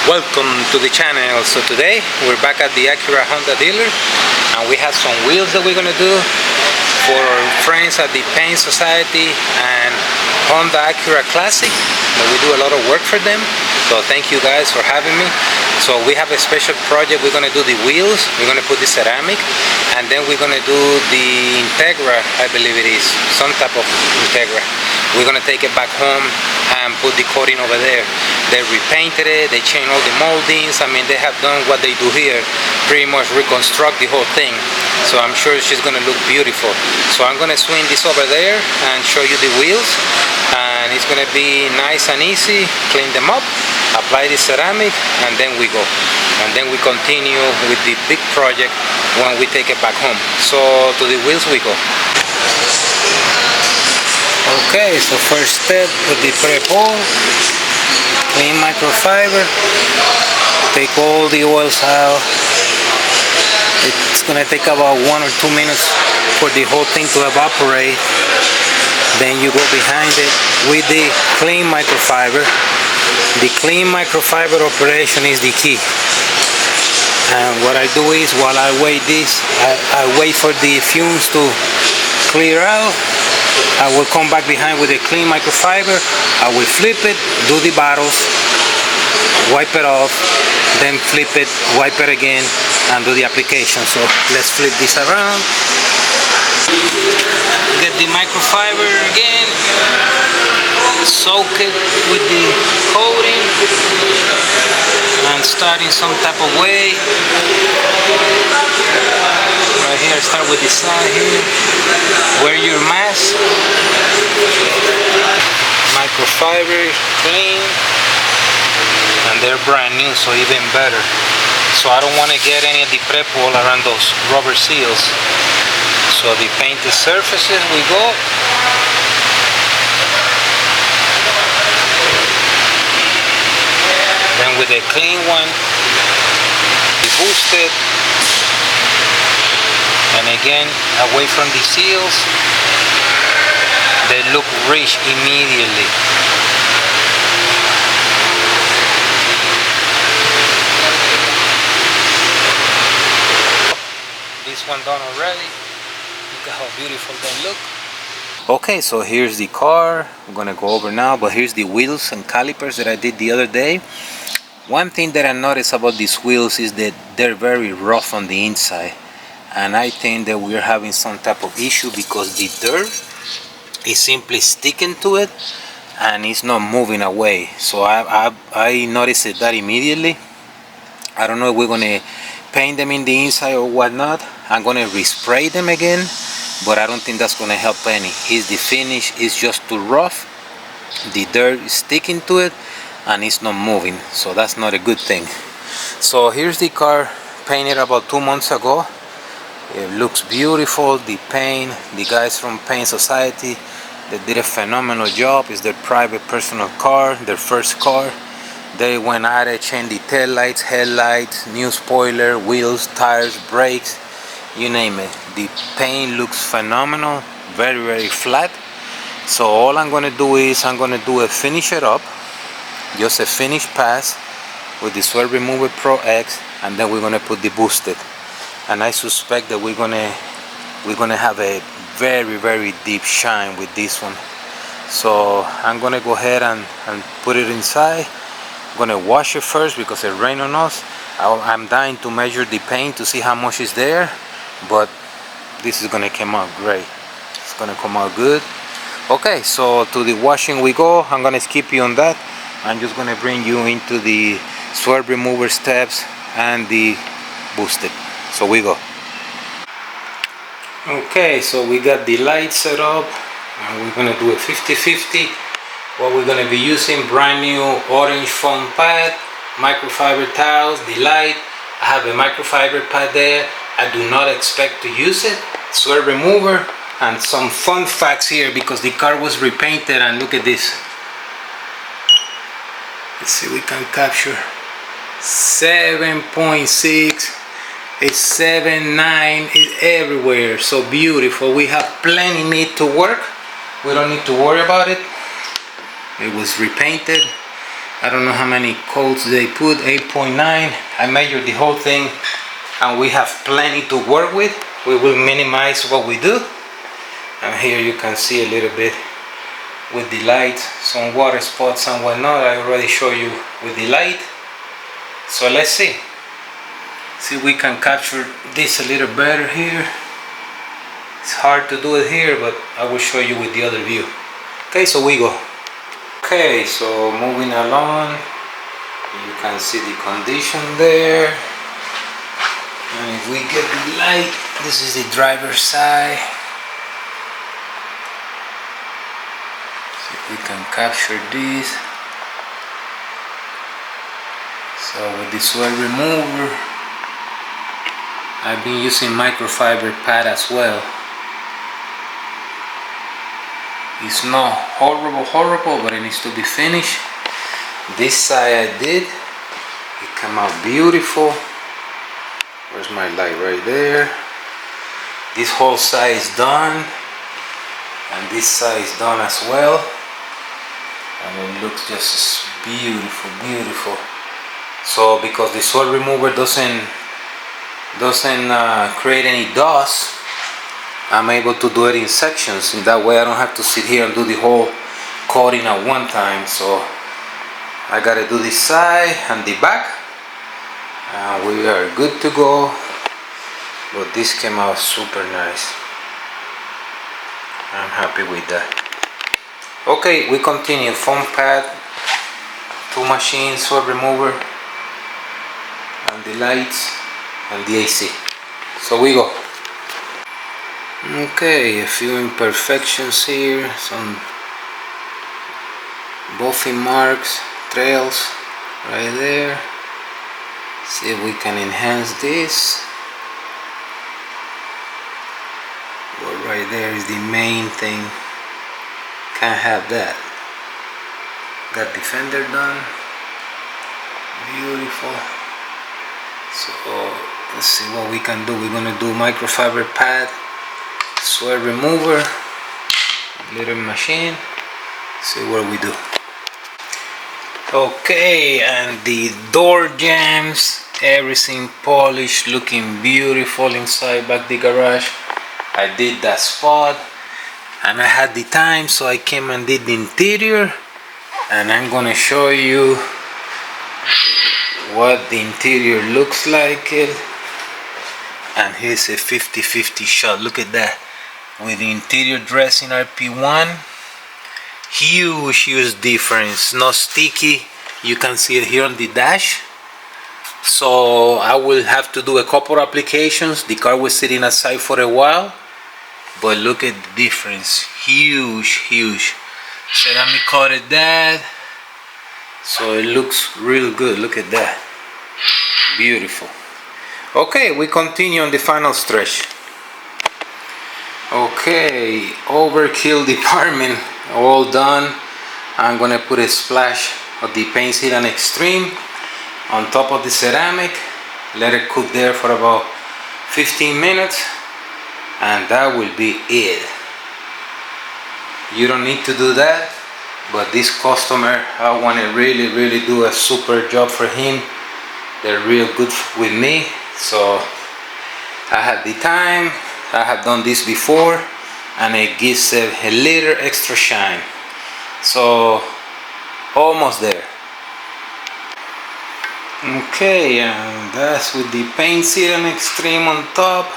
Welcome to the channel. So today we're back at the Acura Honda dealer and we have some wheels that we're gonna do for our friends at the Paint Society and Honda Acura Classic. We do a lot of work for them, so thank you guys for having me. So we have a special project. We're gonna do the wheels, we're gonna put the ceramic, and then we're gonna do the Integra. I believe it is some type of Integra. We're gonna take it back home and put the coating over there. They repainted it, they changed all the moldings. I mean, they have done what they do here, pretty much reconstruct the whole thing. So I'm sure she's gonna look beautiful. So I'm gonna swing this over there and show you the wheels, and it's gonna be nice and easy. Clean them up, apply the ceramic, and then we go. And then we continue with the big project when we take it back home. So to the wheels we go. Okay, so first step with the pre-pull, clean microfiber, take all the oils out. It's gonna take about 1 or 2 minutes for the whole thing to evaporate. Then you go behind it with the clean microfiber. The clean microfiber operation is the key. And what I do is, while I wait this, I wait for the fumes to clear out. I will come back behind with a clean microfiber. I will flip it, do the bottles, wipe it off, then flip it, wipe it again, and do the application. So let's flip this around. Get the microfiber again, soak it with the coating, and start in some type of way. Right here, start with the side here. Wear your mask. Microfiber clean, and they're brand new, so even better. So I don't want to get any of the prep wool around those rubber seals. So the painted surfaces we go. Then with a clean one, we boost it. And again, away from the seals, they look rich immediately. This one done already. Look at how beautiful they look. Okay, so here's the car. I'm gonna go over now, but here's the wheels and calipers that I did the other day. One thing that I noticed about these wheels is that they're very rough on the inside. And I think that we're having some type of issue because the dirt is simply sticking to it and it's not moving away. So I noticed that immediately. I don't know if we're gonna paint them in the inside or whatnot. I'm gonna respray them again, but I don't think that's gonna help any. Is the finish is just too rough. The dirt is sticking to it and it's not moving, so that's not a good thing. So here's the car, painted about 2 months ago. It looks beautiful. The paint, the guys from Paint Society, they did a phenomenal job. It's their private personal car, their first car. They went out and changed the tail lights, headlights, new spoiler, wheels, tires, brakes, you name it. The paint looks phenomenal, very, very flat. So all I'm gonna do is I'm gonna do a finish it up, just a finish pass with the Swirl Remover Pro X, and then we're gonna put the boosted. And I suspect that we're gonna have a very, very deep shine with this one. So I'm gonna go ahead and put it inside. I'm gonna wash it first because it rained on us. I'm dying to measure the paint to see how much is there, but this is gonna come out great. It's gonna come out good. Okay, so to the washing we go. I'm gonna skip you on that. I'm just gonna bring you into the Swirl Remover steps and the boosted. So we go. Okay, so we got the light set up and we're gonna do a 50-50. What we're gonna be using, brand new orange foam pad, microfiber towels, the light. I have a microfiber pad there. I do not expect to use it. Swirl remover, and some fun facts here because the car was repainted, and look at this. Let's see if we can capture 7.6. It's 7.9, it's everywhere, so beautiful. We have plenty meat to work. We don't need to worry about it. It was repainted. I don't know how many coats they put, 8.9. I measured the whole thing and we have plenty to work with. We will minimize what we do. And here you can see a little bit with the light, some water spots and whatnot. I already showed you with the light. So let's see if we can capture this a little better here. It's hard to do it here, but I will show you with the other view. Okay, so we go. Okay, so moving along, you can see the condition there. And if we get the light, this is the driver's side. See if we can capture this. So with the swirl remover, I've been using microfiber pad as well. It's not horrible, but it needs to be finished. This side I did. It came out beautiful. Where's my light? Right there. This whole side is done. And this side is done as well. And it looks just beautiful, beautiful. So because the swirl remover doesn't create any dust, I'm able to do it in sections. In that way I don't have to sit here and do the whole coating at one time. So I gotta do this side and the back, and we are good to go. But this came out super nice. I'm happy with that. Okay, we continue. Foam pad, 2 machines, swirl remover, and the lights and the AC. So we go. Okay, a few imperfections here, some buffing marks, trails right there. See if we can enhance this. But right there is the main thing. Can't have that. Got the fender done. Beautiful. So let's see what we can do. We're gonna do microfiber pad, swirl remover, little machine. See what we do. Okay, and the door jambs, everything polished, looking beautiful inside back the garage. I did that spot and I had the time, so I came and did the interior, and I'm gonna show you what the interior looks like. And here's a 50-50 shot. Look at that, with the interior dressing RP1. Huge difference. Not sticky. You can see it here on the dash. So I will have to do a couple applications. The car was sitting aside for a while, but look at the difference. Huge. Ceramic coated that, so it looks real good. Look at that. Beautiful. Okay, we continue on the final stretch. Okay, overkill department all done. I'm gonna put a splash of the paint sealant extreme on top of the ceramic, let it cook there for about 15 minutes, and that will be it. You don't need to do that, but this customer, I want to really do a super job for him. They're real good with me, so I had the time. I have done this before, and it gives it a little extra shine. So almost there. Okay, and that's with the paint sealant extreme on top,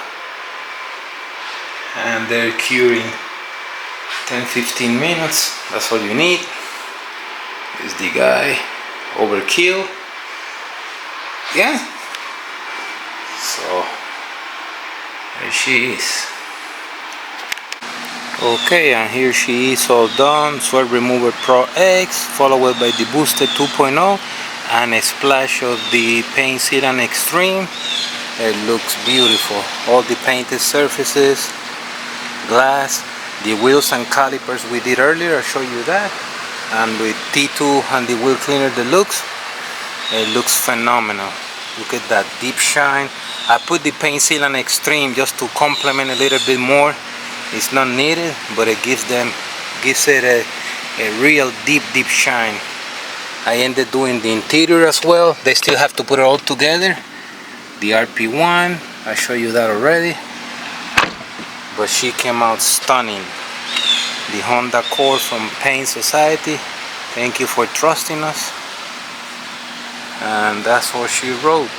and they're curing 10-15 minutes. That's all you need. Is the guy overkill. Yeah, so there she is. Okay, and here she is all done. Swirl Remover Pro X, followed by the Booster 2.0 and a splash of the paint sealant extreme. It looks beautiful. All the painted surfaces, glass, the wheels and calipers we did earlier, I'll show you that. And with T2 and the wheel cleaner deluxe, it looks phenomenal. Look at that deep shine. I put the paint sealant extreme just to complement a little bit more. It's not needed, but it gives it a real deep shine. I ended doing the interior as well. They still have to put it all together. The RP1, I showed you that already. But she came out stunning. The Honda Accord from Paint Society. Thank you for trusting us. And that's what she wrote.